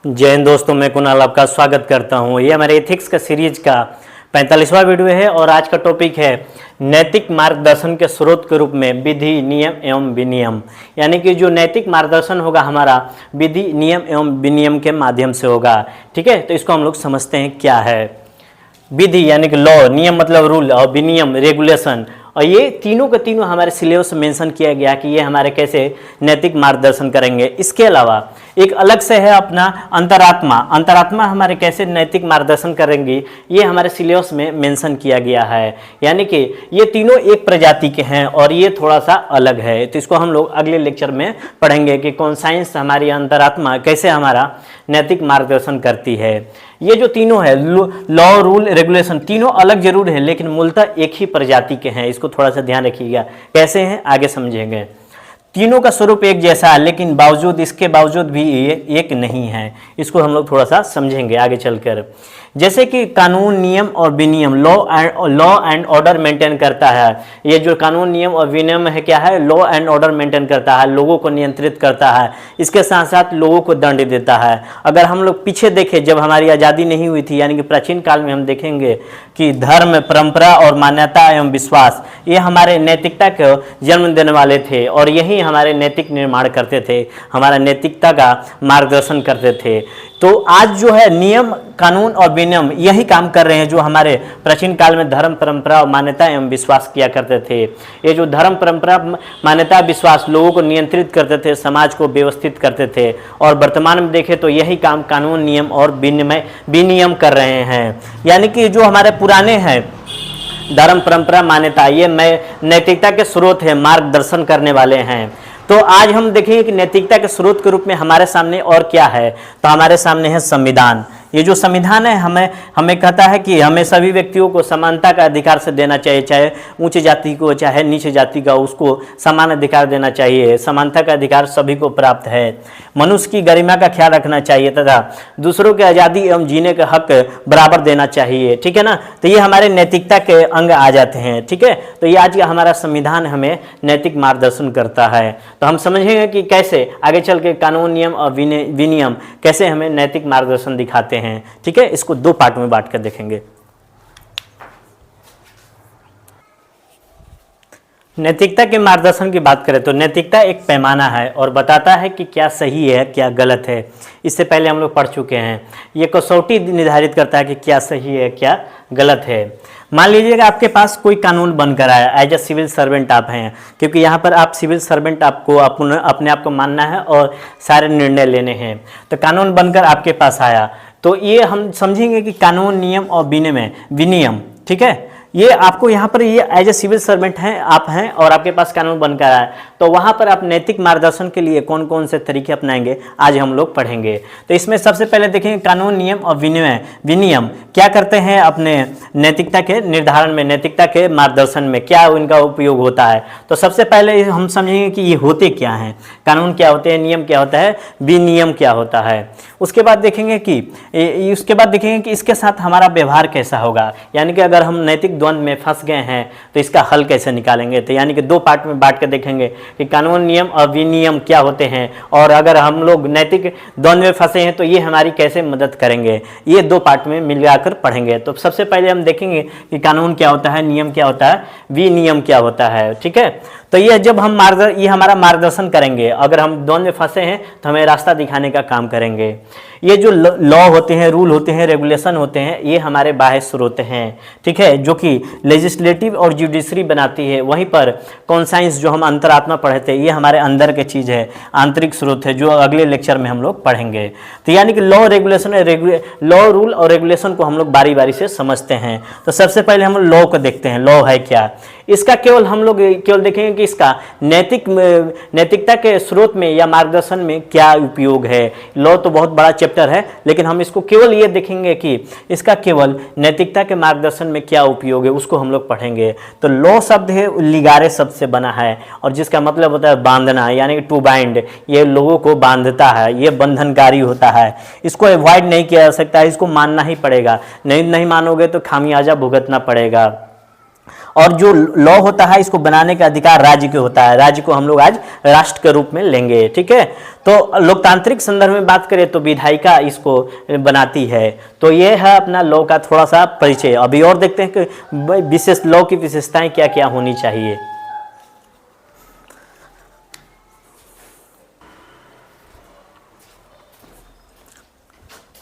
जय हिंद दोस्तों, मैं कुणाल आपका स्वागत करता हूं। ये हमारे एथिक्स का सीरीज का 45वां वीडियो है और आज का टॉपिक है नैतिक मार्गदर्शन के स्रोत के रूप में विधि, नियम एवं विनियम। यानी कि जो नैतिक मार्गदर्शन होगा हमारा विधि, नियम एवं विनियम के माध्यम से होगा। ठीक है, तो इसको हम लोग समझते हैं क्या है। विधि यानी कि लॉ, नियम मतलब रूल, और विनियम रेगुलेशन, और ये तीनों के तीनों हमारे सिलेबस में मेंशन किया गया कि ये हमारे कैसे नैतिक मार्गदर्शन करेंगे। इसके अलावा एक अलग से है अपना अंतरात्मा। अंतरात्मा हमारे कैसे नैतिक मार्गदर्शन करेंगी, ये हमारे सिलेबस में मेंशन किया गया है। यानी कि ये तीनों एक प्रजाति के हैं और ये थोड़ा सा अलग है। तो इसको हम लोग अगले लेक्चर में पढ़ेंगे कि कॉन्साइंस हमारी अंतरात्मा कैसे हमारा नैतिक मार्गदर्शन करती है। ये जो तीनों है लॉ, रूल, रेगुलेशन, तीनों अलग जरूर है लेकिन मूलतः एक ही प्रजाति के हैं। इसको थोड़ा सा ध्यान रखिएगा। कैसे हैं आगे समझेंगे। तीनों का स्वरूप एक जैसा है लेकिन इसके बावजूद भी ये एक नहीं है। इसको हम लोग थोड़ा सा समझेंगे आगे चलकर। जैसे कि कानून, नियम और विनियम लॉ एंड ऑर्डर मेंटेन करता है। ये जो कानून, नियम और विनियम है क्या है, लॉ एंड ऑर्डर मेंटेन करता है, लोगों को नियंत्रित करता है, इसके साथ साथ लोगों को दंड देता है। अगर हम लोग पीछे देखें, जब हमारी आज़ादी नहीं हुई थी, यानी कि प्राचीन काल में हम देखेंगे कि धर्म, परंपरा और मान्यता एवं विश्वास ये हमारे नैतिकता को जन्म देने वाले थे और यही हमारे नैतिक निर्माण करते थे, हमारा नैतिकता का मार्गदर्शन करते थे। तो आज जो है नियम, कानून और विनियम यही काम कर रहे हैं जो हमारे प्राचीन काल में धर्म, परंपरा और मान्यता एवं विश्वास किया करते थे। ये जो धर्म, परंपरा, मान्यता, विश्वास लोगों को नियंत्रित करते थे, समाज को व्यवस्थित करते थे, और वर्तमान में देखें तो यही काम कानून, नियम और विनियम कर रहे हैं। यानी कि जो हमारे पुराने हैं धर्म, परंपरा, मान्यता, ये नैतिकता के स्रोत है, मार्गदर्शन करने वाले हैं। तो आज हम देखेंगे कि नैतिकता के स्रोत के रूप में हमारे सामने और क्या है। तो हमारे सामने है संविधान। ये जो संविधान है हमें कहता है कि हमें सभी व्यक्तियों को समानता का अधिकार से देना चाहिए, चाहे ऊंची जाति को चाहे नीचे जाति का, उसको समान अधिकार देना चाहिए। समानता का अधिकार सभी को प्राप्त है। मनुष्य की गरिमा का ख्याल रखना चाहिए तथा दूसरों की आज़ादी एवं जीने का हक बराबर देना चाहिए। ठीक है ना। तो ये हमारे नैतिकता के अंग आ जाते हैं। ठीक है, तो ये आज का हमारा संविधान हमें नैतिक मार्गदर्शन करता है। तो हम समझेंगे कि कैसे आगे चल के कानून, नियम और विनियम कैसे हमें नैतिक मार्गदर्शन दिखाते हैं। ठीक है, इसको दो पार्ट में बांट कर देखेंगे। नैतिकता के मार्गदर्शन की बात करें तो नैतिकता एक पैमाना है और बताता है कि क्या सही है क्या गलत है। इससे पहले हम लोग पढ़ चुके हैं। ये कसौटी निर्धारित करता है कि क्या सही है क्या गलत है। मान लीजिएगा आपके पास कोई कानून बनकर आया, एज ए सिविल सर्वेंट आप हैं, क्योंकि यहाँ पर आप सिविल सर्वेंट आपको अपने आप को मानना है और सारे निर्णय लेने हैं। तो कानून बनकर आपके पास आया तो ये हम समझेंगे कि कानून, नियम और विनियम, ठीक है, ये आपको यहाँ पर ये एज ए सिविल सर्वेंट हैं आप हैं और आपके पास कानून बनकर आया, तो वहाँ पर आप नैतिक मार्गदर्शन के लिए कौन कौन से तरीके अपनाएंगे आज हम लोग पढ़ेंगे। तो इसमें सबसे पहले देखेंगे कानून, नियम और विनियम क्या करते हैं अपने नैतिकता के निर्धारण में, नैतिकता के मार्गदर्शन में क्या इनका उपयोग होता है। तो सबसे पहले हम समझेंगे कि ये होते क्या हैं, कानून क्या होते हैं, नियम क्या होता है, विनियम क्या होता है। उसके बाद देखेंगे कि इसके साथ हमारा व्यवहार कैसा होगा, यानी कि अगर हम नैतिक द्वंद्व में फंस गए हैं तो इसका हल कैसे निकालेंगे। तो यानी कि दो पार्ट में बांट कर देखेंगे कि कानून, नियम और विनियम क्या होते हैं और अगर हम लोग नैतिक द्वंद्व में फंसे हैं तो ये हमारी कैसे मदद करेंगे। ये दो पार्ट में मिलाकर पढ़ेंगे। तो सबसे पहले हम देखेंगे कि कानून क्या होता है, नियम क्या होता है, विनियम क्या होता है। ठीक है, तो ये जब हम ये हमारा मार्गदर्शन करेंगे, अगर हम द्वंद्व में फंसे हैं तो हमें रास्ता दिखाने का काम करेंगे। ये जो लॉ होते हैं, रूल होते हैं, रेगुलेशन होते हैं, ये हमारे बाह्य स्रोत हैं। ठीक है, जो कि लेजिस्लेटिव और जुडिशरी बनाती है। वहीं पर कॉन्साइंस जो हम अंतरात्मा पढ़े थे, ये हमारे अंदर के चीज़ है, आंतरिक स्रोत है, जो अगले लेक्चर में हम लोग पढ़ेंगे। तो यानी कि लॉ, रूल और रेगुलेशन को हम लोग बारी बारी से समझते हैं। तो सबसे पहले हम लॉ को देखते हैं। लॉ है क्या, इसका हम लोग केवल देखेंगे कि इसका नैतिकता के स्रोत में या मार्गदर्शन में क्या उपयोग है। लॉ तो बहुत बड़ा चैप्टर है लेकिन हम इसको केवल ये देखेंगे कि इसका केवल नैतिकता के मार्गदर्शन में क्या उपयोग है, उसको हम लोग पढ़ेंगे। तो लॉ शब्द है लिगारे शब्द से बना है और जिसका मतलब होता है बांधना, यानी कि टू बाइंड। ये लोगों को बांधता है, ये बंधनकारी होता है, इसको अवॉइड नहीं किया जा सकता है, इसको मानना ही पड़ेगा। नहीं मानोगे तो खामियाजा भुगतना पड़ेगा। और जो लॉ होता है इसको बनाने का अधिकार राज्य को होता है। राज्य को हम लोग आज राष्ट्र के रूप में लेंगे, ठीक है। तो लोकतांत्रिक संदर्भ में बात करें तो विधायिका इसको बनाती है। तो ये है अपना लॉ का थोड़ा सा परिचय। अभी और देखते हैं कि विशेष लॉ की विशेषताएं क्या क्या होनी चाहिए।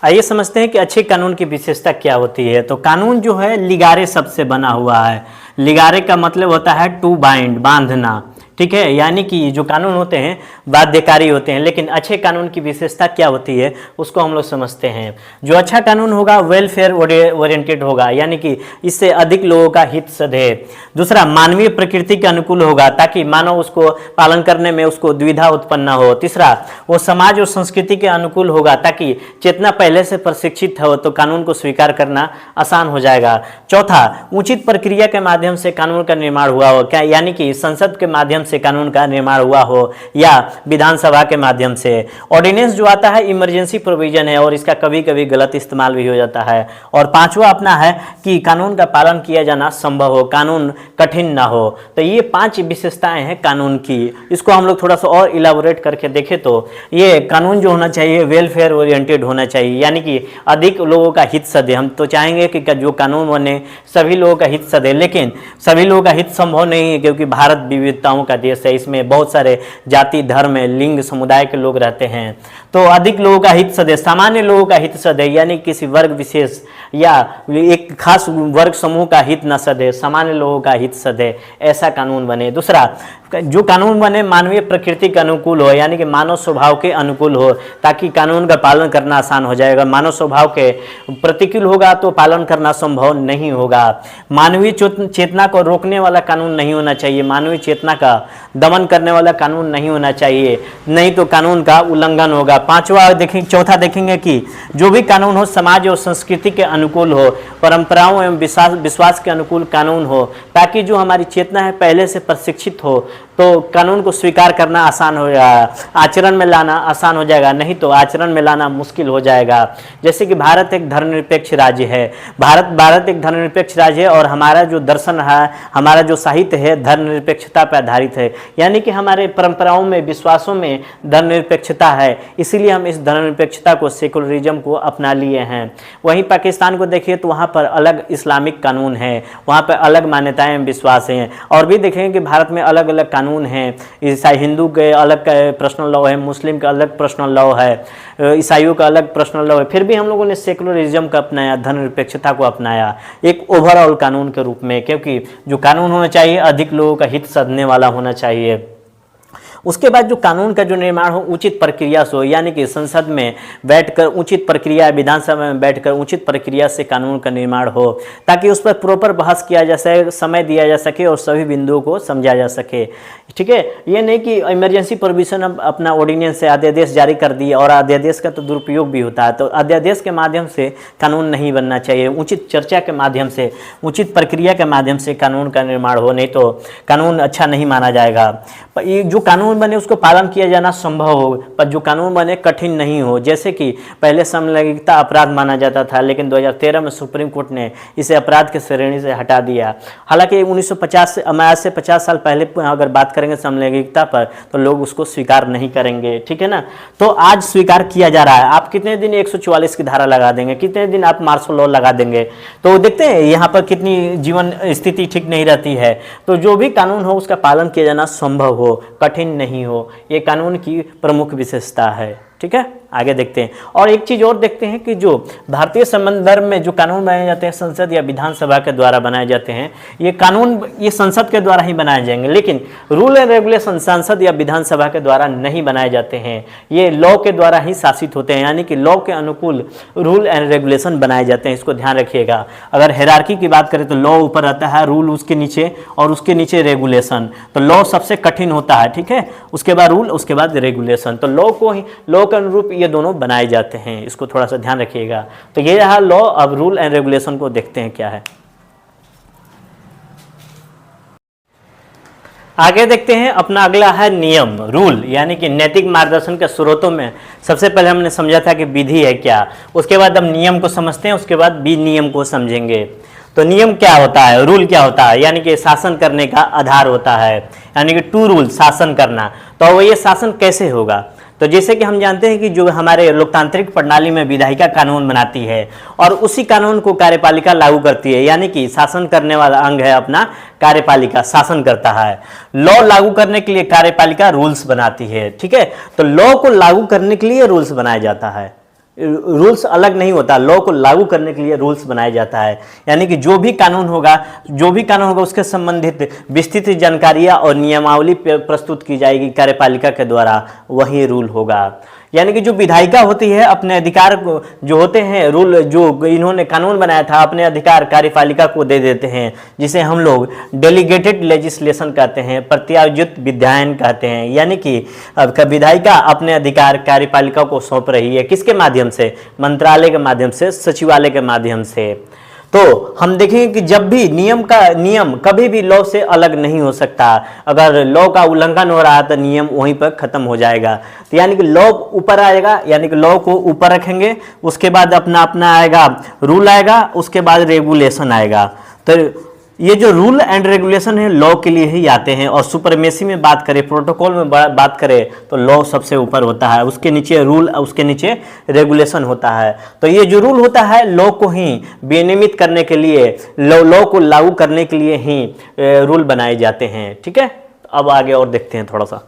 आइए समझते हैं कि अच्छे कानून की विशेषता क्या होती है। तो कानून जो है लिगारे शब्द से बना हुआ है। लिगारे का मतलब होता है टू बाइंड, बांधना, ठीक है। यानी कि जो कानून होते हैं बाध्यकारी होते हैं। लेकिन अच्छे कानून की विशेषता क्या होती है उसको हम लोग समझते हैं। जो अच्छा कानून होगा वेलफेयर ओरिएंटेड होगा, यानी कि इससे अधिक लोगों का हित सधे। दूसरा, मानवीय प्रकृति के अनुकूल होगा ताकि मानव उसको पालन करने में उसको दुविधा उत्पन्न न हो। तीसरा, वो समाज और संस्कृति के अनुकूल होगा ताकि चेतना पहले से प्रशिक्षित हो तो कानून को स्वीकार करना आसान हो जाएगा। चौथा, उचित प्रक्रिया के माध्यम से कानून का निर्माण हुआ हो, क्या यानी कि संसद के माध्यम से कानून का निर्माण हुआ हो या विधानसभा के माध्यम से। ऑर्डिनेंस जो आता है इमरजेंसी प्रोविजन है और इसका कभी कभी गलत इस्तेमाल भी हो जाता है। और पांचवा अपना है कि कानून का पालन किया जाना संभव हो, कानून कठिन ना हो। तो ये 5 विशेषताएं हैं कानून की। इसको हम लोग थोड़ा सा और इलाबोरेट करके देखें तो ये कानून जो होना चाहिए वेलफेयर ओरिएंटेड होना चाहिए, यानी कि अधिक लोगों का हित सधे। हम तो चाहेंगे कि जो कानून बने सभी लोगों का हित सधे, लेकिन सभी लोगों का हित संभव नहीं है क्योंकि भारत विविधताओं का देश है। इसमें बहुत सारे जाति, धर्म, लिंग, समुदाय के लोग रहते हैं। तो अधिक लोगों का हित सधे, सामान्य लोगों का हित सधे, यानी किसी वर्ग विशेष या एक खास वर्ग समूह का हित न सधे, सामान्य लोगों का हित सधे, ऐसा कानून बने। दूसरा, जो कानून बने मानवीय प्रकृति के अनुकूल हो, यानी कि मानव स्वभाव के अनुकूल हो ताकि कानून का पालन करना आसान हो जाएगा। मानव स्वभाव के प्रतिकूल होगा तो पालन करना संभव नहीं होगा। मानवीय चेतना को रोकने वाला कानून नहीं होना चाहिए, मानवीय चेतना का दमन करने वाला कानून नहीं होना चाहिए, नहीं तो कानून का उल्लंघन होगा। चौथा देखेंगे कि जो भी कानून हो समाज और संस्कृति के अनुकूल हो, परंपराओं एवं विश्वास के अनुकूल कानून हो ताकि जो हमारी चेतना है पहले से प्रशिक्षित हो तो कानून को स्वीकार करना आसान हो जाएगा, आचरण में लाना आसान हो जाएगा, नहीं तो आचरण में लाना मुश्किल हो जाएगा। जैसे कि भारत एक धर्मनिरपेक्ष राज्य है, भारत एक धर्मनिरपेक्ष राज्य है और हमारा जो दर्शन है, हमारा जो साहित्य है धर्मनिरपेक्षता पर आधारित है, यानी कि हमारे परंपराओं में, विश्वासों में धर्मनिरपेक्षता है। इसीलिए हम इस धर्मनिरपेक्षता को, सेकुलरिज्म को अपना लिए हैं। वहीं पाकिस्तान को देखिए तो वहाँ पर अलग इस्लामिक कानून है, वहाँ पर अलग मान्यताएं, विश्वास हैं। और भी देखेंगे कि भारत में अलग अलग कानून हैं। ईसाई हिंदू के अलग पर्सनल लॉ है, मुस्लिम का अलग पर्सनल लॉ है, ईसाइयों का अलग पर्सनल लॉ है। फिर भी हम लोगों ने सेकुलरिज्म का अपनाया, धर्मनिरपेक्षता को अपनाया एक ओवरऑल कानून के रूप में, क्योंकि जो कानून होना चाहिए अधिक लोगों का हित साधने वाला होना चाहिए। उसके बाद जो कानून का जो निर्माण हो उचित प्रक्रिया से हो, यानी कि संसद में बैठकर उचित प्रक्रिया, विधानसभा में बैठकर उचित प्रक्रिया से कानून का निर्माण हो ताकि उस पर प्रॉपर बहस किया जा सके, समय दिया जा सके और सभी बिंदुओं को समझा जा सके। ठीक है, ये नहीं कि इमरजेंसी प्रोविजन अपना ऑर्डिनेंस से अध्यादेश जारी कर दिए और अध्यादेश का तो दुरुपयोग भी होता है। तो अध्यादेश के माध्यम से कानून नहीं बनना चाहिए, उचित चर्चा के माध्यम से, उचित प्रक्रिया के माध्यम से कानून का निर्माण हो, नहीं तो कानून अच्छा नहीं माना जाएगा। ये जो कानून बने उसको पालन किया जाना संभव हो, पर जो कानून बने कठिन नहीं हो। जैसे कि पहले समलैंगिकता अपराध माना जाता था, लेकिन 2013 में सुप्रीम कोर्ट ने इसे अपराध की श्रेणी से हटा दिया। हालांकि 1950 से, आज से 50 साल पहले अगर बात करेंगे समलैंगिकता पर तो लोग उसको स्वीकार नहीं करेंगे, ठीक है ना। तो आज स्वीकार किया जा रहा है। आप कितने दिन 144 की धारा लगा देंगे, कितने दिन आप मार्शल लॉ लगा देंगे। तो देखते हैं यहाँ पर कितनी जीवन स्थिति ठीक नहीं रहती है। तो जो भी कानून हो उसका पालन किया जाना संभव हो, कठिन नहीं हो, ये कानून की प्रमुख विशेषता है। ठीक है, आगे देखते हैं। और एक चीज़ और देखते हैं कि जो भारतीय संदर्भ में जो कानून बनाए जाते हैं संसद या विधानसभा के द्वारा बनाए जाते हैं, ये कानून ये संसद के द्वारा ही बनाए जाएंगे, लेकिन रूल एंड रेगुलेशन संसद या विधानसभा के द्वारा नहीं बनाए जाते हैं। ये लॉ के द्वारा ही शासित होते हैं, यानी कि लॉ के अनुकूल रूल एंड रेगुलेशन बनाए जाते हैं। इसको ध्यान रखिएगा। अगर हायरार्की की बात करें तो लॉ ऊपर रहता है, रूल उसके नीचे और उसके नीचे रेगुलेशन। तो लॉ सबसे कठिन होता है, ठीक है, उसके बाद रूल, उसके बाद रेगुलेशन। तो लॉ को ही, लॉ के अनुरूप ये दोनों बनाए जाते हैं, इसको थोड़ा सा ध्यान रखिएगा। तो ये रहा लॉ। अब रूल एंड रेगुलेशन को देखते हैं क्या है। आगे देखते हैं, अपना अगला है नियम, रूल, यानी कि नैतिक मार्गदर्शन के स्रोतों में सबसे पहले हमने समझा था कि विधि है क्या, उसके बाद हम नियम को समझते हैं, उसके बाद विनियम को समझेंगे। तो नियम क्या होता है, रूल क्या होता है, यानी कि शासन करने का आधार होता है, यानी कि टू रूल, शासन करना। तो वो ये शासन कैसे होगा, तो जैसे कि हम जानते हैं कि जो हमारे लोकतांत्रिक प्रणाली में विधायिका कानून बनाती है और उसी कानून को कार्यपालिका लागू करती है, यानी कि शासन करने वाला अंग है अपना कार्यपालिका, शासन करता है। लॉ लागू करने के लिए कार्यपालिका रूल्स बनाती है, ठीक है। तो लॉ को लागू करने के लिए रूल्स बनाया जाता है, रूल्स अलग नहीं होता, लॉ को लागू करने के लिए रूल्स बनाया जाता है, यानी कि जो भी कानून होगा उसके संबंधित विस्तृत जानकारियां और नियमावली प्रस्तुत की जाएगी कार्यपालिका के द्वारा, वही रूल होगा। यानी कि जो विधायिका होती है अपने अधिकार को जो होते हैं, रूल जो इन्होंने कानून बनाया था, अपने अधिकार कार्यपालिका को दे देते हैं, जिसे हम लोग डेलीगेटेड लेजिस्लेशन कहते हैं, प्रत्यायोजित विधायन कहते हैं। यानी कि विधायिका अपने अधिकार कार्यपालिका को सौंप रही है, किसके माध्यम से, मंत्रालय के माध्यम से, सचिवालय के माध्यम से। तो हम देखेंगे कि जब भी नियम कभी भी लॉ से अलग नहीं हो सकता, अगर लॉ का उल्लंघन हो रहा है तो नियम वहीं पर खत्म हो जाएगा। तो यानी कि लॉ ऊपर आएगा, यानी कि लॉ को ऊपर रखेंगे, उसके बाद अपना अपना आएगा रूल आएगा, उसके बाद रेगुलेशन आएगा। तो ये जो रूल एंड रेगुलेशन है लॉ के लिए ही आते हैं। और सुपरमेसी में बात करें, प्रोटोकॉल में बात करें तो लॉ सबसे ऊपर होता है, उसके नीचे रूल, उसके नीचे रेगुलेशन होता है। तो ये जो रूल होता है लॉ को ही विनियमित करने के लिए, लॉ को लागू करने के लिए ही रूल बनाए जाते हैं, ठीक है। अब आगे और देखते हैं थोड़ा सा।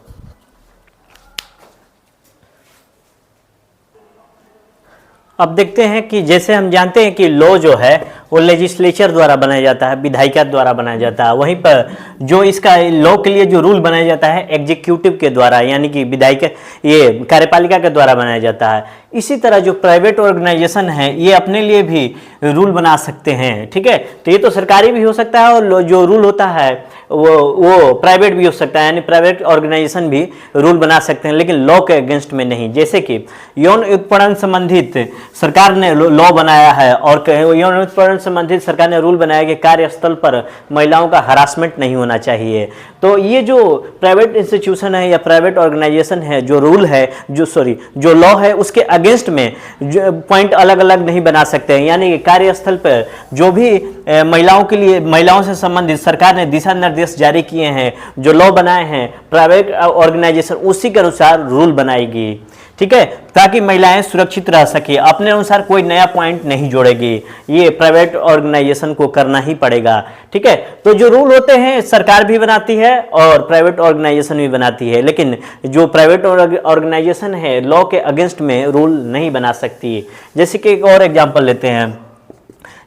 अब देखते हैं कि जैसे हम जानते हैं कि लॉ जो है वो लेजिस्लेचर द्वारा बनाया जाता है, विधायिका द्वारा बनाया जाता है। वहीं पर जो इसका लॉ के लिए जो रूल बनाया जाता है एग्जीक्यूटिव के द्वारा, यानी कि विधायिका, ये कार्यपालिका के द्वारा बनाया जाता है। इसी तरह जो प्राइवेट ऑर्गेनाइजेशन है ये अपने लिए भी रूल बना सकते हैं, ठीक है। तो ये तो सरकारी भी हो सकता है और जो रूल होता है वो प्राइवेट भी हो सकता है, यानी प्राइवेट ऑर्गेनाइजेशन भी रूल बना सकते हैं, लेकिन लॉ के अगेंस्ट में नहीं। जैसे कि यौन उत्पीड़न संबंधित सरकार ने लॉ बनाया है और यौन उत्पीड़न संबंधित सरकार ने रूल बनाया कि कार्यस्थल पर महिलाओं का हरासमेंट नहीं होना चाहिए। तो ये जो प्राइवेट इंस्टीट्यूशन है या प्राइवेट ऑर्गेनाइजेशन है, जो रूल है, जो लॉ है उसके अगेंस्ट में पॉइंट अलग अलग नहीं बना सकते हैं। यानी कि कार्यस्थल पर जो भी महिलाओं के लिए, महिलाओं से संबंधित सरकार ने दिशा निर्देश जारी किए हैं, जो लॉ बनाए हैं प्राइवेट ऑर्गेनाइजेशन, उसी के अनुसार रूल बनाएगी, ठीक है, ताकि महिलाएं सुरक्षित रह सके, अपने अनुसार कोई नया पॉइंट नहीं जोड़ेगी। ये प्राइवेट ऑर्गेनाइजेशन को करना ही पड़ेगा, ठीक है। तो जो रूल होते हैं सरकार भी बनाती है और प्राइवेट ऑर्गेनाइजेशन भी बनाती है, लेकिन जो प्राइवेट ऑर्गेनाइजेशन है लॉ के अगेंस्ट में रूल नहीं बना सकती। जैसे कि एक और एग्जांपल लेते हैं,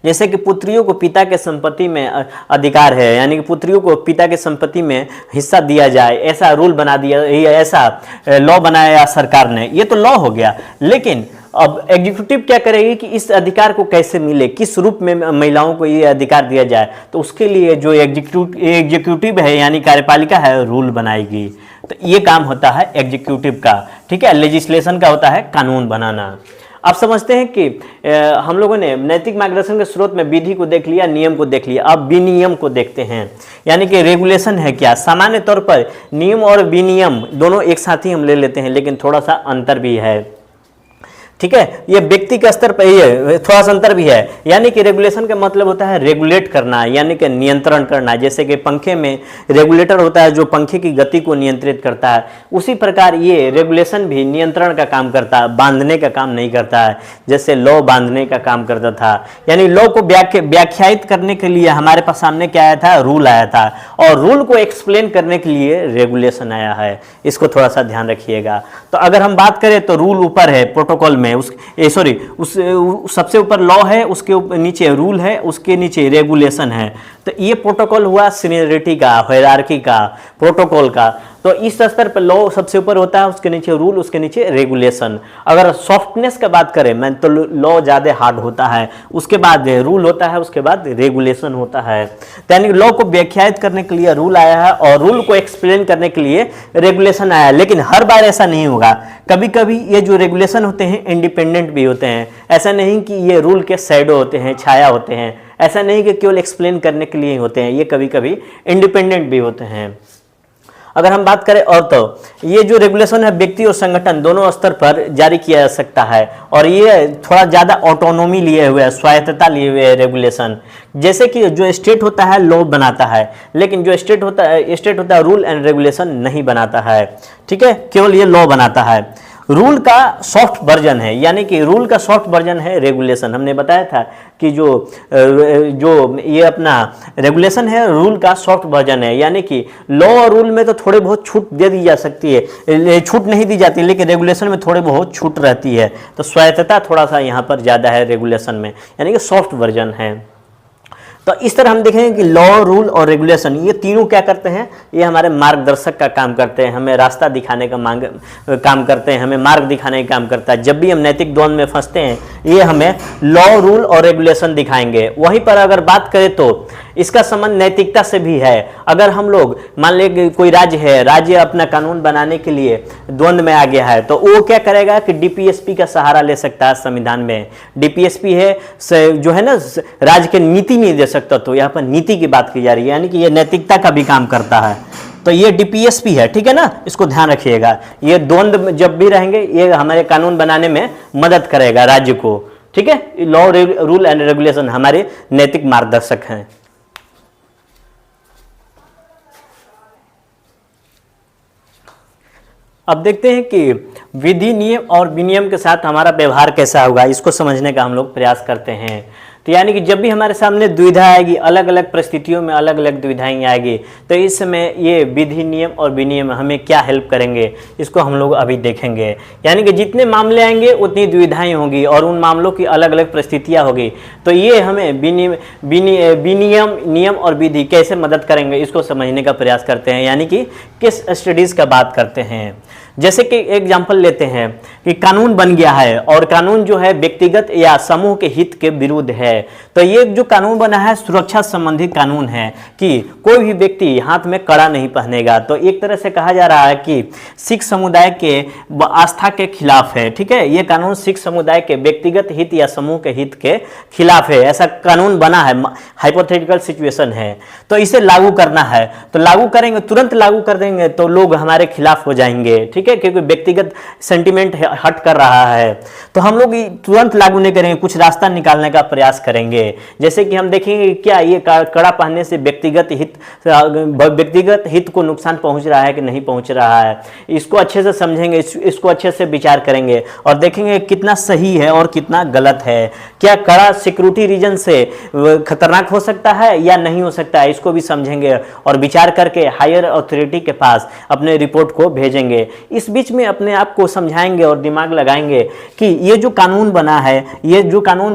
जैसे कि पुत्रियों को पिता के संपत्ति में अधिकार है, यानी कि पुत्रियों को पिता के संपत्ति में हिस्सा दिया जाए, ऐसा रूल बना दिया, ऐसा लॉ बनाया सरकार ने, ये तो लॉ हो गया। लेकिन अब एग्जीक्यूटिव क्या करेगी कि इस अधिकार को कैसे मिले, किस रूप में महिलाओं को ये अधिकार दिया जाए, तो उसके लिए जो एग्जीक्यूटिव है यानी कार्यपालिका है रूल बनाएगी। तो ये काम होता है एग्जीक्यूटिव का, ठीक है। लेजिस्लेशन का होता है कानून बनाना। आप समझते हैं कि हम लोगों ने नैतिक मार्गदर्शन के स्रोत में विधि को देख लिया, नियम को देख लिया, अब विनियम को देखते हैं। यानी कि रेगुलेशन है क्या। सामान्य तौर पर नियम और विनियम दोनों एक साथ ही हम ले लेते हैं, लेकिन थोड़ा सा अंतर भी है, ठीक है। ये व्यक्ति के स्तर पर ये थोड़ा सा अंतर भी है। यानी कि रेगुलेशन का मतलब होता है रेगुलेट करना, यानी कि नियंत्रण करना। जैसे कि पंखे में रेगुलेटर होता है जो पंखे की गति को नियंत्रित करता है, उसी प्रकार ये रेगुलेशन भी नियंत्रण का काम करता है, बांधने का काम नहीं करता है, जैसे लॉ बांधने का काम करता था। यानी लॉ को व्याख्यायित करने के लिए हमारे पास सामने क्या आया था, रूल आया था, और रूल को एक्सप्लेन करने के लिए रेगुलेशन आया है। इसको थोड़ा सा ध्यान रखिएगा। तो अगर हम बात करें तो रूल ऊपर है प्रोटोकॉल में, सबसे ऊपर लॉ है, उसके ऊपर नीचे रूल है, उसके नीचे रेगुलेशन है। तो ये प्रोटोकॉल हुआ सीनियरिटी का, हायरार्की का, प्रोटोकॉल का। तो इस स्तर पर लॉ सबसे ऊपर होता है, उसके नीचे रूल, उसके नीचे रेगुलेशन। अगर सॉफ्टनेस का बात करें मैं तो लॉ ज़्यादा हार्ड होता है, उसके बाद रूल होता है, उसके बाद रेगुलेशन होता है। यानी लॉ को व्याख्यायित करने के लिए रूल आया है और रूल को एक्सप्लेन करने के लिए रेगुलेशन आया है। लेकिन हर बार ऐसा नहीं होगा, कभी कभी ये जो रेगुलेशन होते हैं इंडिपेंडेंट भी होते हैं। ऐसा नहीं कि ये रूल के शैडो होते हैं, छाया होते हैं, ऐसा नहीं कि केवल एक्सप्लेन करने के लिए होते हैं, ये कभी कभी इंडिपेंडेंट भी होते हैं। अगर हम बात करें और तो ये जो रेगुलेशन है व्यक्ति और संगठन दोनों स्तर पर जारी किया जा सकता है, और ये थोड़ा ज़्यादा ऑटोनॉमी लिए हुए है, स्वायत्तता लिए हुए है रेगुलेशन। जैसे कि जो स्टेट होता है लॉ बनाता है, लेकिन जो स्टेट होता है रूल एंड रेगुलेशन नहीं बनाता है, ठीक है, केवल ये लॉ बनाता है। रूल का सॉफ्ट वर्जन है, यानी कि रूल का सॉफ्ट वर्जन है रेगुलेशन। हमने बताया था कि जो ये अपना रेगुलेशन है रूल का सॉफ्ट वर्जन है, यानी कि लॉ और रूल में तो थोड़े बहुत छूट दे दी जा सकती है, छूट नहीं दी जाती, लेकिन रेगुलेशन में थोड़े बहुत छूट रहती है। तो स्वायत्तता थोड़ा सा यहाँ पर ज़्यादा है रेगुलेशन में, यानी कि सॉफ्ट वर्जन है। तो इस तरह हम देखेंगे कि लॉ, रूल और रेगुलेशन ये तीनों क्या करते हैं, ये हमारे मार्गदर्शक का काम करते हैं, हमें रास्ता दिखाने का काम करते हैं, हमें मार्ग दिखाने का काम करता है। जब भी हम नैतिक द्वंद में फंसते हैं ये हमें लॉ, रूल और रेगुलेशन दिखाएंगे। वहीं पर अगर बात करें तो इसका संबंध नैतिकता से भी है। अगर हम लोग मान लें कोई राज्य है, राज्य अपना कानून बनाने के लिए द्वंद में आ गया है, तो वो क्या करेगा कि डीपीएसपी का सहारा ले सकता है। संविधान में डीपीएसपी है जो है ना राज्य के नीति नहीं दे सकता, तो यहाँ पर नीति की बात की जा रही है, यानी कि ये नैतिकता का भी काम करता है। तो ये डीपीएसपी है, ठीक है ना, इसको ध्यान रखिएगा। ये द्वंद जब भी रहेंगे ये हमारे कानून बनाने में मदद करेगा राज्य को, ठीक है। लॉ, रूल एंड रेगुलेशन हमारे नैतिक मार्गदर्शक हैं। अब देखते हैं कि विधि, नियम और विनियम के साथ हमारा व्यवहार कैसा होगा, इसको समझने का हम लोग प्रयास करते हैं। तो यानी कि जब भी हमारे सामने दुविधा आएगी, अलग अलग परिस्थितियों में अलग अलग दुविधाएं आएगी, तो इस समय ये विधि, नियम और विनियम हमें क्या हेल्प करेंगे, इसको हम लोग अभी देखेंगे। यानी कि जितने मामले आएंगे उतनी दुविधाएं होंगी और उन मामलों की अलग अलग परिस्थितियां होगी, तो ये हमें विनियम, नियम और विधि कैसे मदद करेंगे इसको समझने का प्रयास करते हैं, यानी कि किस स्टडीज़ का बात करते हैं। जैसे कि एग्जाम्पल लेते हैं कि कानून बन गया है और कानून जो है व्यक्तिगत या समूह के हित के विरुद्ध है, तो ये जो कानून बना है सुरक्षा संबंधी कानून है कि कोई भी व्यक्ति हाथ में कड़ा नहीं पहनेगा। तो एक तरह से कहा जा रहा है कि सिख समुदाय के आस्था के खिलाफ है, ठीक है। ये कानून सिख समुदाय के व्यक्तिगत हित या समूह के हित के खिलाफ है, ऐसा कानून बना है, हाइपोथेटिकल सिचुएशन है। तो इसे लागू करना है, तो लागू करेंगे, तुरंत लागू कर देंगे तो लोग हमारे खिलाफ हो जाएंगे, ठीक है, क्योंकि व्यक्तिगत सेंटिमेंट हट कर रहा है। तो हम लोग तुरंत लागू नहीं करेंगे, कुछ रास्ता निकालने का प्रयास करेंगे। जैसे कि हम देखेंगे क्या ये कड़ा पहनने से व्यक्तिगत हित को नुकसान पहुंच रहा है कि नहीं पहुंच रहा है, इसको अच्छे से समझेंगे, इसको अच्छे से विचार करेंगे और देखेंगे कितना सही है और कितना गलत है। क्या कड़ा सिक्योरिटी रीजन से खतरनाक हो सकता है या नहीं हो सकता है, इसको भी समझेंगे और विचार करके हायर अथॉरिटी के पास अपने रिपोर्ट को भेजेंगे। इस बीच में अपने आप को समझाएंगे और दिमाग लगाएंगे कि ये जो कानून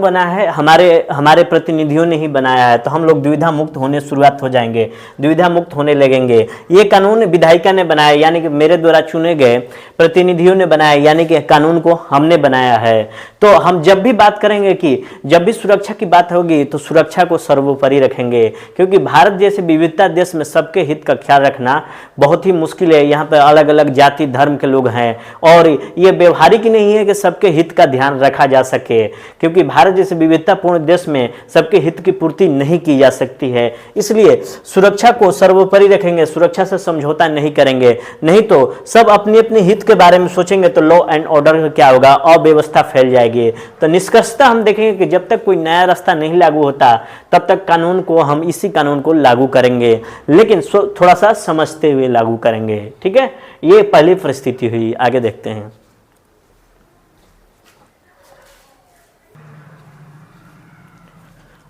बना है हमारे प्रतिनिधियों ने ही बनाया है, तो हम लोग दुविधा मुक्त होने शुरुआत हो जाएंगे, दुविधा मुक्त होने लगेंगे। ये कानून विधायिका ने बनाया, यानी कि मेरे द्वारा चुने गए प्रतिनिधियों ने बनाया, यानी कि कानून को हमने बनाया है। तो हम जब भी बात करेंगे कि जब भी सुरक्षा की बात होगी तो सुरक्षा को सर्वोपरि रखेंगे, क्योंकि भारत जैसे विविधता देश में सबके हित का ख्याल रखना बहुत ही मुश्किल है। यहाँ पर अलग अलग जाति धर्म के लोग हैं और ये व्यवहारिक नहीं है कि सबके हित का ध्यान रखा जा सके, क्योंकि भारत जैसे विविधतापूर्ण देश में सबके हित की पूर्ति नहीं की जा सकती है। इसलिए सुरक्षा को सर्वोपरि रखेंगे, सुरक्षा से समझौता नहीं करेंगे, नहीं तो सब अपने अपने हित के बारे में सोचेंगे तो लॉ एंड ऑर्डर क्या होगा, अव्यवस्था फैल जाएगी। तो निष्कर्षतः हम देखेंगे कि जब तक कोई नया रास्ता नहीं लागू होता तब तक इसी कानून को लागू करेंगे, लेकिन थोड़ा सा समझते हुए लागू करेंगे, ठीक है। ये पहली परिस्थिति हुई। आगे देखते हैं।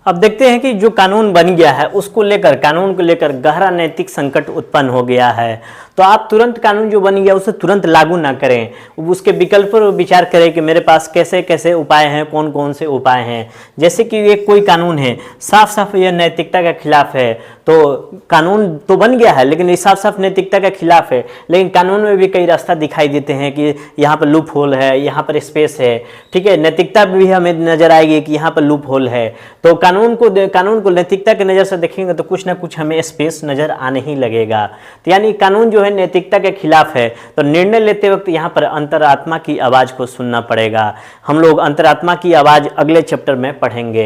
अब देखते हैं कि जो कानून बन गया है कानून को लेकर गहरा नैतिक संकट उत्पन्न हो गया है। तो आप तुरंत कानून जो बन गया उसे तुरंत लागू ना करें, उसके विकल्प पर विचार करें कि मेरे पास कैसे कैसे उपाय हैं, कौन कौन से उपाय हैं। जैसे कि ये कोई कानून है साफ साफ यह नैतिकता के खिलाफ है, तो कानून तो बन गया है लेकिन ये साफ साफ नैतिकता के खिलाफ है, लेकिन कानून में भी कई रास्ता दिखाई देते हैं कि यहाँ पर लूप होल है, यहाँ पर स्पेस है, ठीक है। नैतिकता भी हमें नजर आएगी कि यहाँ पर लूप होल है, तो कानून को नैतिकता की नज़र से देखेंगे तो कुछ ना कुछ हमें स्पेस नज़र आने ही लगेगा। तो यानी कानून जो जो है नैतिकता के खिलाफ है, तो निर्णय लेते वक्त यहाँ पर अंतरात्मा की आवाज़ को सुनना पड़ेगा। हम लोग अंतरात्मा की आवाज़ अगले चैप्टर में पढ़ेंगे,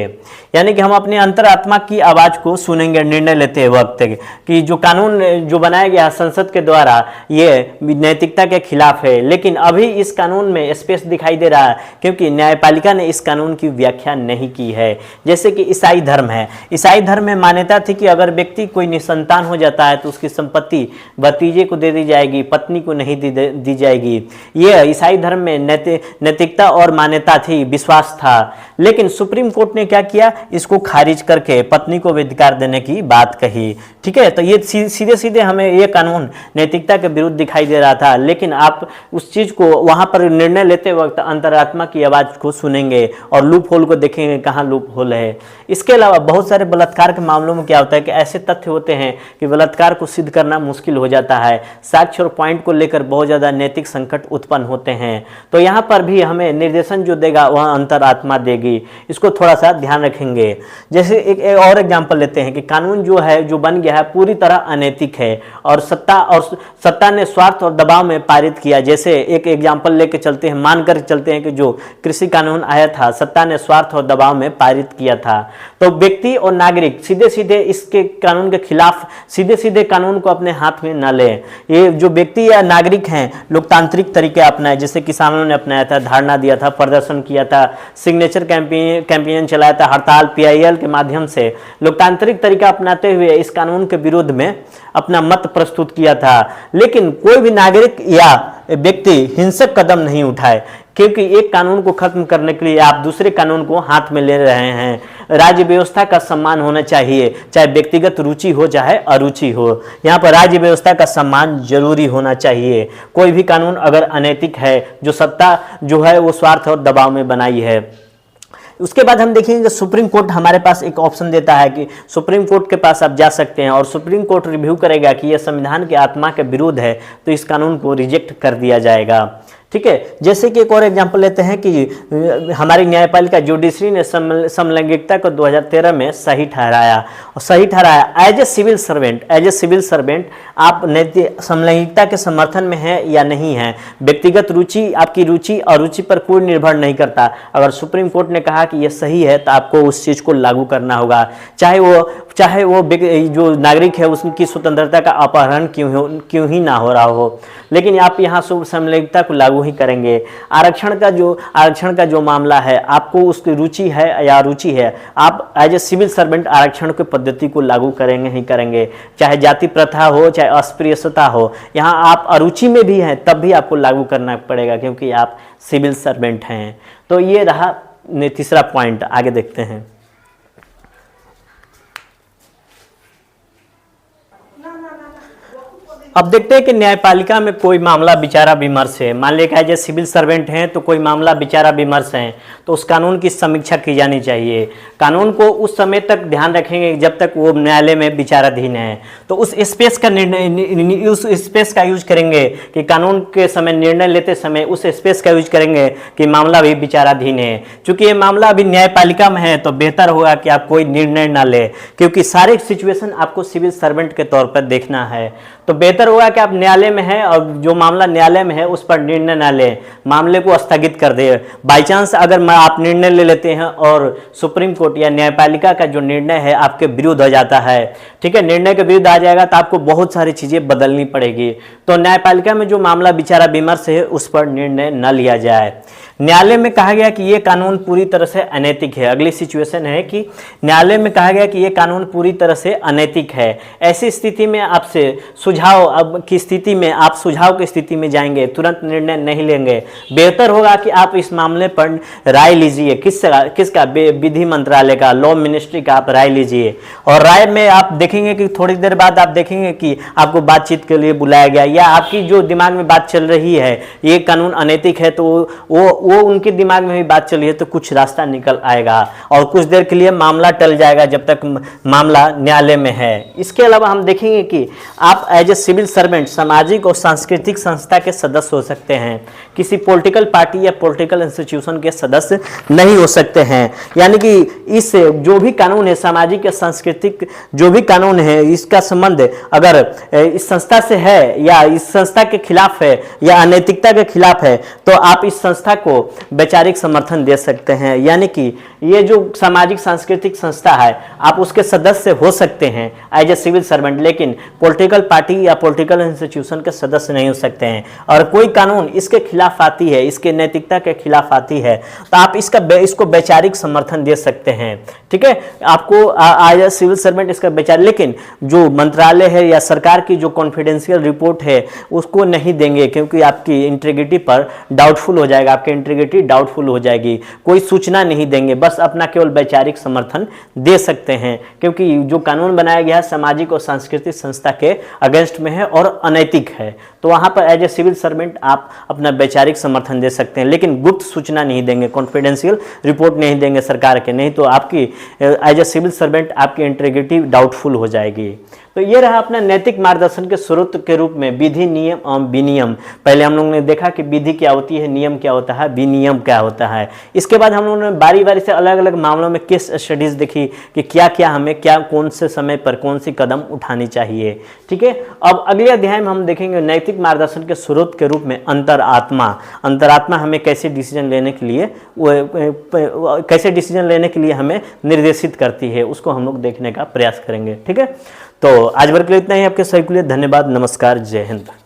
यानी कि हम अपने अंतरात्मा की आवाज़ को सुनेंगे निर्णय लेते वक्त कि जो कानून जो बनाया गया संसद के द्वारा ये नैतिकता के खिलाफ है। लेकिन अभी इस कानून में स्पेस दिखाई दे रहा है क्योंकि न्यायपालिका ने इस कानून की व्याख्या नहीं की है। जैसे कि ईसाई धर्म है, ईसाई धर्म में मान्यता थी कि अगर व्यक्ति कोई निसंतान हो जाता है तो उसकी संपत्ति भतीजे को दे दी जाएगी, पत्नी को नहीं दी जाएगी। ये ईसाई धर्म में नैतिकता और मान्यता थी, विश्वास था। लेकिन सुप्रीम कोर्ट ने क्या किया, इसको खारिज करके पत्नी को अधिकार देने की बात कही। ठीक है, तो ये सीधे सीधे हमें ये कानून नैतिकता के विरुद्ध दिखाई दे रहा था। लेकिन आप उस चीज को वहां पर निर्णय लेते वक्त अंतरात्मा की आवाज को सुनेंगे और लूप होल को देखेंगे कहाँ लूप होल है। इसके अलावा बहुत सारे बलात्कार के मामलों में क्या होता है कि ऐसे तथ्य होते हैं कि बलात्कार को सिद्ध करना मुश्किल हो जाता है, साक्ष्य और पॉइंट को लेकर बहुत ज्यादा नैतिक संकट उत्पन्न होते हैं। तो यहाँ पर भी हमें निर्देशन जो देगा वह अंतरात्मा देगी, इसको थोड़ा सा ध्यान रखेंगे। जैसे एक और एग्जाम्पल लेते हैं कि कानून जो है जो बन गया है पूरी तरह अनैतिक है और सत्ता ने स्वार्थ और दबाव में पारित किया। जैसे एक एग्जाम्पल लेके चलते हैं, मानकर चलते हैं कि जो कृषि कानून आया था सत्ता ने स्वार्थ और दबाव में पारित किया था। तो व्यक्ति और नागरिक सीधे सीधे इसके कानून के खिलाफ सीधे सीधे कानून को अपने हाथ में न ले। ये जो व्यक्ति या नागरिक हैं लोकतांत्रिक तरीके अपनाए, जैसे किसानों ने अपनाया था, धरना दिया था, प्रदर्शन किया था, सिग्नेचर कैंपेन चलाया था, हड़ताल PIL के माध्यम से लोकतांत्रिक तरीका अपनाते हुए इस कानून के विरोध में अपना मत प्रस्तुत किया था। लेकिन कोई भी नागरिक या व्यक्ति हिंसक कदम नहीं उठाए, क्योंकि एक कानून को खत्म करने के लिए आप दूसरे कानून को हाथ में ले रहे हैं। राज्य व्यवस्था का सम्मान होना चाहिए, चाहे व्यक्तिगत रुचि हो चाहे अरुचि हो। यहाँ पर राज्य व्यवस्था का सम्मान जरूरी होना चाहिए। कोई भी कानून अगर अनैतिक है, जो सत्ता जो है वो स्वार्थ और दबाव में बनाई है। उसके बाद हम देखेंगे सुप्रीम कोर्ट हमारे पास एक ऑप्शन देता है कि सुप्रीम कोर्ट के पास आप जा सकते हैं और सुप्रीम कोर्ट रिव्यू करेगा कि यह संविधान की आत्मा के विरुद्ध है, तो इस कानून को रिजेक्ट कर दिया जाएगा। ठीक है, जैसे कि एक और एग्जांपल लेते हैं कि हमारी न्यायपालिका जुडिशरी ने समलैंगिकता को 2013 में सही ठहराया। और सही ठहराया एज ए सिविल सर्वेंट आप नैतिक समलैंगिकता के समर्थन में है या नहीं है। व्यक्तिगत रुचि, आपकी रुचि और रुचि पर कोई निर्भर नहीं करता। अगर सुप्रीम कोर्ट ने कहा कि यह सही है तो आपको उस चीज़ को लागू करना होगा, चाहे वो जो नागरिक है उसकी स्वतंत्रता का अपहरण क्यों ही ना हो रहा हो। लेकिन आप यहाँ समलैंगिकता को लागू ही करेंगे। आरक्षण का जो मामला है, आपको उसकी रुचि है या रुचि है, आप एज ए सिविल सर्वेंट आरक्षण की पद्धति को लागू करेंगे ही करेंगे। चाहे जाति प्रथा हो चाहे अस्पृश्यता हो, यहाँ आप अरुचि में भी हैं तब भी आपको लागू करना पड़ेगा क्योंकि आप सिविल सर्वेंट हैं। तो ये रहा तीसरा पॉइंट। आगे देखते हैं। अब देखते हैं कि न्यायपालिका में कोई मामला विचारा विमर्श है। मान लिया एज ए सिविल सर्वेंट हैं तो कोई मामला विचारा विमर्श है तो उस कानून की समीक्षा की जानी चाहिए। कानून को उस समय तक ध्यान रखेंगे जब तक वो न्यायालय में विचाराधीन है। तो उस स्पेस का यूज करेंगे कि कानून के समय निर्णय लेते समय उस स्पेस का यूज करेंगे कि मामला भी विचाराधीन है। चूंकि ये मामला अभी न्यायपालिका में है तो बेहतर होगा कि आप कोई निर्णय ना ले, क्योंकि सारे सिचुएशन आपको सिविल सर्वेंट के तौर पर देखना है। तो बेहतर होगा कि आप न्यायालय में हैं और जो मामला न्यायालय में है उस पर निर्णय ना लें, मामले को स्थगित कर दे। बाई चांस अगर आप निर्णय ले लेते हैं और सुप्रीम कोर्ट या न्यायपालिका का जो निर्णय है आपके विरुद्ध हो जाता है, ठीक है, निर्णय के विरुद्ध आ जाएगा तो आपको बहुत सारी चीज़ें बदलनी पड़ेगी। तो न्यायपालिका में जो मामला विचारा विमर्श है उस पर निर्णय न लिया जाए। न्यायालय में कहा गया कि ये कानून पूरी तरह से अनैतिक है। अगली सिचुएशन है कि न्यायालय में कहा गया कि ये कानून पूरी तरह से अनैतिक है। ऐसी स्थिति में आपसे सुझाव की स्थिति में जाएंगे, तुरंत निर्णय नहीं लेंगे। बेहतर होगा कि आप इस मामले पर राय लीजिए। किसका? विधि मंत्रालय का, लॉ मिनिस्ट्री का आप राय लीजिए। और राय में आप देखेंगे कि थोड़ी देर बाद आप देखेंगे कि आपको बातचीत के लिए बुलाया गया या आपकी जो दिमाग में बात चल रही है ये कानून अनैतिक है, तो वो वो उनके दिमाग में भी बात चली है तो कुछ रास्ता निकल आएगा और कुछ देर के लिए मामला टल जाएगा जब तक मामला न्यायालय में है। इसके अलावा हम देखेंगे कि आप एज ए सिविल सर्वेंट सामाजिक और सांस्कृतिक संस्था के सदस्य हो सकते हैं, किसी पॉलिटिकल पार्टी या पॉलिटिकल इंस्टीट्यूशन के सदस्य नहीं हो सकते हैं। यानी कि इस जो भी कानून है, सामाजिक या सांस्कृतिक जो भी कानून है, इसका संबंध अगर इस संस्था से है या इस संस्था के खिलाफ है या अनैतिकता के खिलाफ है तो आप इस संस्था को वैचारिक समर्थन दे सकते हैं। यानी कि ये जो सामाजिक सांस्कृतिक संस्था है आप उसके सदस्य हो सकते हैं एज ए सिविल सर्वेंट, लेकिन पॉलिटिकल पार्टी या पॉलिटिकल इंस्टीट्यूशन के सदस्य नहीं हो सकते हैं। और कोई कानून इसके खिलाफ आती है, इसके नैतिकता के खिलाफ आती है तो आप इसको वैचारिक समर्थन दे सकते हैं। ठीक है, आपको एज ए सिविल सर्वेंट इसका वैचारिक, लेकिन जो मंत्रालय है या सरकार की जो कॉन्फिडेंशियल रिपोर्ट है उसको नहीं देंगे, क्योंकि आपकी इंटीग्रिटी पर डाउटफुल हो जाएगा, आपकी इंटीग्रिटी डाउटफुल हो जाएगी। कोई सूचना नहीं देंगे, बस अपना केवल वैचारिक समर्थन दे सकते हैं, क्योंकि जो कानून बनाया गया है सामाजिक और सांस्कृतिक संस्था के अगेंस्ट में है और अनैतिक है। तो वहां पर एज ए सिविल सर्वेंट आप अपना वैचारिक समर्थन दे सकते हैं, लेकिन गुप्त सूचना नहीं देंगे, कॉन्फिडेंशियल रिपोर्ट नहीं देंगे सरकार के, नहीं तो आपकी एज ए सिविल सर्वेंट आपकी इंटीग्रिटी डाउटफुल हो जाएगी। तो ये रहा अपना नैतिक मार्गदर्शन के स्रोत के रूप में विधि, नियम एवं विनियम। पहले हम लोगों ने देखा कि विधि क्या होती है, नियम क्या होता है, विनियम क्या होता है। इसके बाद हम लोगों ने बारी बारी से अलग अलग मामलों में केस स्टडीज देखी कि क्या क्या हमें क्या कौन से समय पर कौन सी कदम उठानी चाहिए। ठीक है, अब अगले अध्याय में हम देखेंगे नैतिक मार्गदर्शन के स्रोत के रूप में अंतरात्मा। अंतरात्मा हमें कैसे डिसीजन लेने के लिए हमें निर्देशित करती है, उसको हम लोग देखने का प्रयास करेंगे। ठीक है, तो आज भर के लिए इतना ही। आपके सभी के लिए धन्यवाद, नमस्कार, जय हिंद।